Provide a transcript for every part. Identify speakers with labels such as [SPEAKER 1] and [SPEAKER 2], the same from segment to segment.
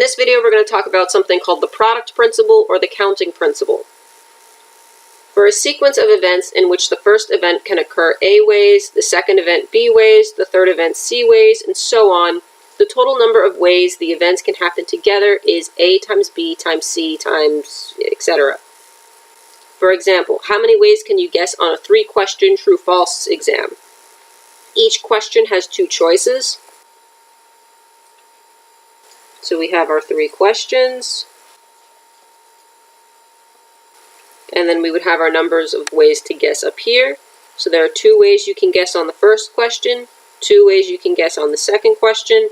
[SPEAKER 1] this video, we're going to talk about something called the product principle or the counting principle. For a sequence of events in which the first event can occur A ways, the second event B ways, the third event C ways, and so on, the total number of ways the events can happen together is A times B times C times etc. For example, how many ways can you guess on a 3-question true-false exam? Each question has 2 choices. So we have our 3 questions. And then we would have our numbers of ways to guess up here. So there are 2 ways you can guess on the first question, 2 ways you can guess on the second question,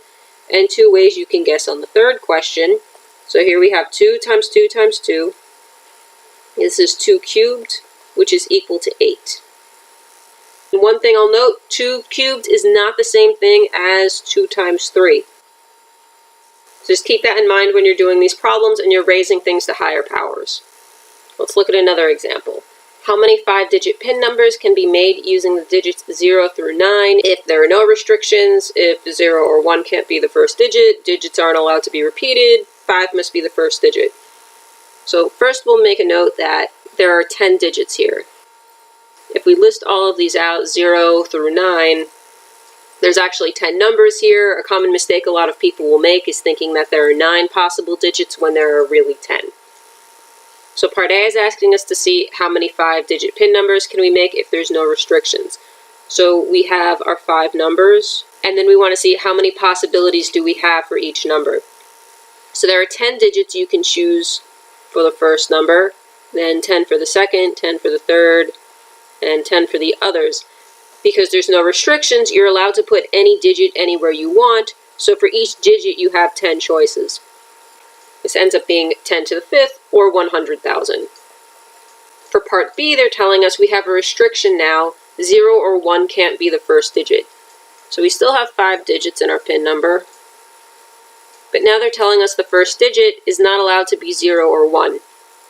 [SPEAKER 1] and 2 ways you can guess on the third question. So here we have 2 times 2 times 2. This is 2 cubed, which is equal to 8. And one thing I'll note, 2 cubed is not the same thing as 2 times 3. Just keep that in mind when you're doing these problems and you're raising things to higher powers. Let's look at another example. How many 5-digit PIN numbers can be made using the digits 0 through 9 if there are no restrictions? If 0 or 1 can't be the first digit, digits aren't allowed to be repeated, 5 must be the first digit. So first we'll make a note that there are 10 digits here. If we list all of these out, 0 through 9, there's actually 10 numbers here. A common mistake a lot of people will make is thinking that there are 9 possible digits when there are really 10. So part A is asking us to see how many 5-digit PIN numbers can we make if there's no restrictions. So we have our 5 numbers, and then we want to see how many possibilities do we have for each number. So there are 10 digits you can choose for the first number, then 10 for the second, 10 for the third, and 10 for the others. Because there's no restrictions, you're allowed to put any digit anywhere you want, so for each digit you have 10 choices. This ends up being 10 to the 5th, or 100,000. For part B, they're telling us we have a restriction now, 0 or 1 can't be the first digit. So we still have 5 digits in our PIN number, but now they're telling us the first digit is not allowed to be 0 or 1.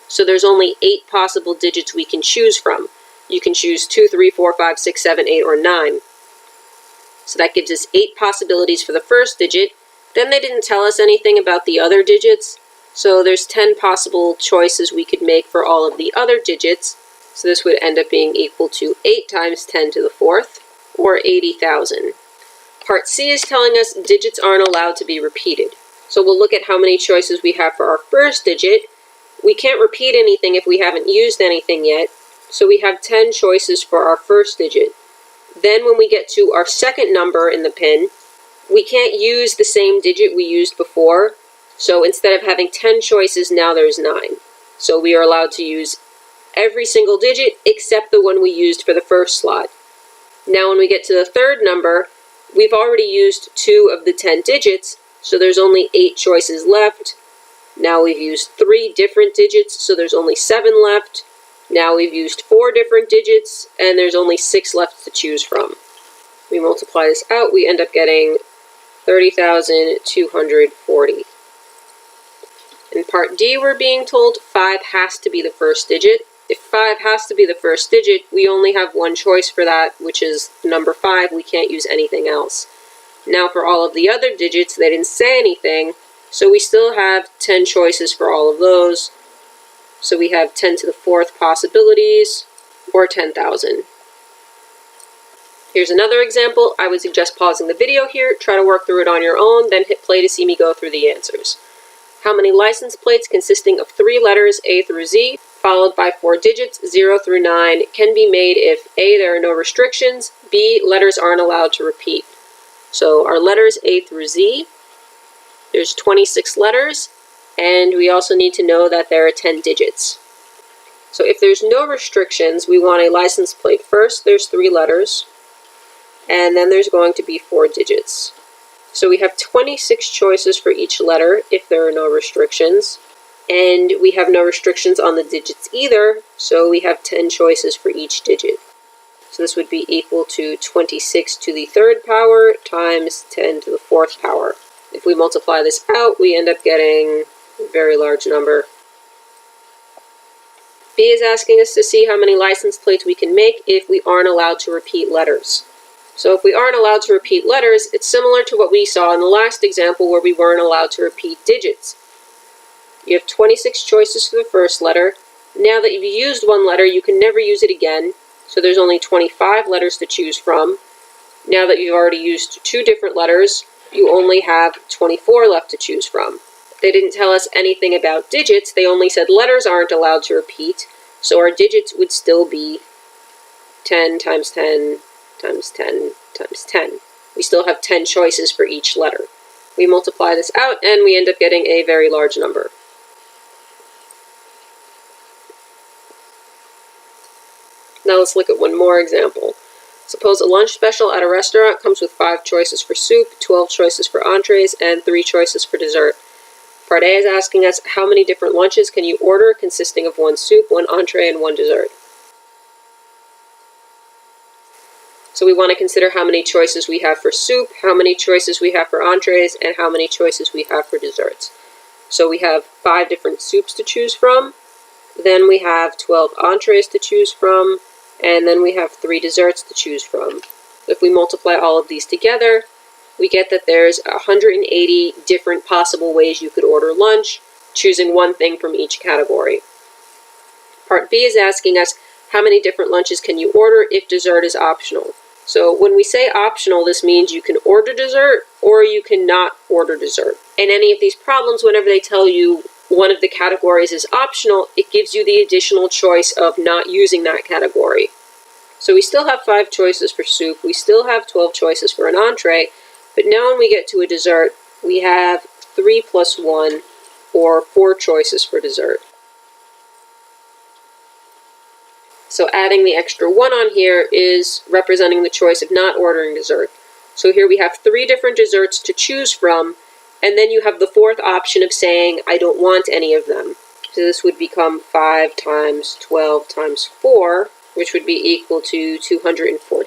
[SPEAKER 1] So there's only 8 possible digits we can choose from. You can choose 2, 3, 4, 5, 6, 7, 8, or 9. So that gives us 8 possibilities for the first digit. Then they didn't tell us anything about the other digits. So there's 10 possible choices we could make for all of the other digits. So this would end up being equal to 8 times 10 to the 4th, or 80,000. Part C is telling us digits aren't allowed to be repeated. So we'll look at how many choices we have for our first digit. We can't repeat anything if we haven't used anything yet. So we have 10 choices for our first digit. Then when we get to our second number in the PIN, we can't use the same digit we used before. So instead of having 10 choices, now there's 9. So we are allowed to use every single digit except the one we used for the first slot. Now when we get to the third number, we've already used 2 of the 10 digits, so there's only 8 choices left. Now we've used 3 different digits, so there's only 7 left. Now we've used 4 different digits, and there's only 6 left to choose from. We multiply this out, we end up getting 30,240. In part D, we're being told 5 has to be the first digit. If 5 has to be the first digit, we only have 1 choice for that, which is number 5. We can't use anything else. Now for all of the other digits, they didn't say anything, so we still have 10 choices for all of those. So we have 10 to the 4th possibilities, or 10,000. Here's another example. I would suggest pausing the video here, try to work through it on your own, then hit play to see me go through the answers. How many license plates consisting of 3 letters A through Z, followed by 4 digits 0 through 9, can be made if A, there are no restrictions, B, letters aren't allowed to repeat? So our letters A through Z, there's 26 letters, and we also need to know that there are 10 digits. So if there's no restrictions, we want a license plate first. There's 3 letters, and then there's going to be 4 digits. So we have 26 choices for each letter if there are no restrictions, and we have no restrictions on the digits either, so we have 10 choices for each digit. So this would be equal to 26 to the 3rd power times 10 to the 4th power. If we multiply this out, we end up getting a very large number. B is asking us to see how many license plates we can make if we aren't allowed to repeat letters. So if we aren't allowed to repeat letters, it's similar to what we saw in the last example where we weren't allowed to repeat digits. You have 26 choices for the first letter. Now that you've used one letter, you can never use it again, so there's only 25 letters to choose from. Now that you've already used 2 different letters, you only have 24 left to choose from. They didn't tell us anything about digits, they only said letters aren't allowed to repeat, so our digits would still be 10 times 10 times 10 times 10. We still have 10 choices for each letter. We multiply this out and we end up getting a very large number. Now let's look at one more example. Suppose a lunch special at a restaurant comes with 5 choices for soup, 12 choices for entrees, and 3 choices for dessert. Part A is asking us how many different lunches can you order consisting of 1 soup, 1 entree, and 1 dessert. So we want to consider how many choices we have for soup, how many choices we have for entrees, and how many choices we have for desserts. So we have 5 different soups to choose from, then we have 12 entrees to choose from, and then we have 3 desserts to choose from. If we multiply all of these together, we get that there's 180 different possible ways you could order lunch, choosing one thing from each category. Part B is asking us how many different lunches can you order if dessert is optional. So when we say optional, this means you can order dessert or you cannot order dessert. In any of these problems, whenever they tell you one of the categories is optional, it gives you the additional choice of not using that category. So we still have 5 choices for soup, we still have 12 choices for an entree, but now when we get to a dessert, we have 3 plus 1, or 4 choices for dessert. So adding the extra 1 on here is representing the choice of not ordering dessert. So here we have 3 different desserts to choose from, and then you have the 4th option of saying, I don't want any of them. So this would become 5 times 12 times 4, which would be equal to 240.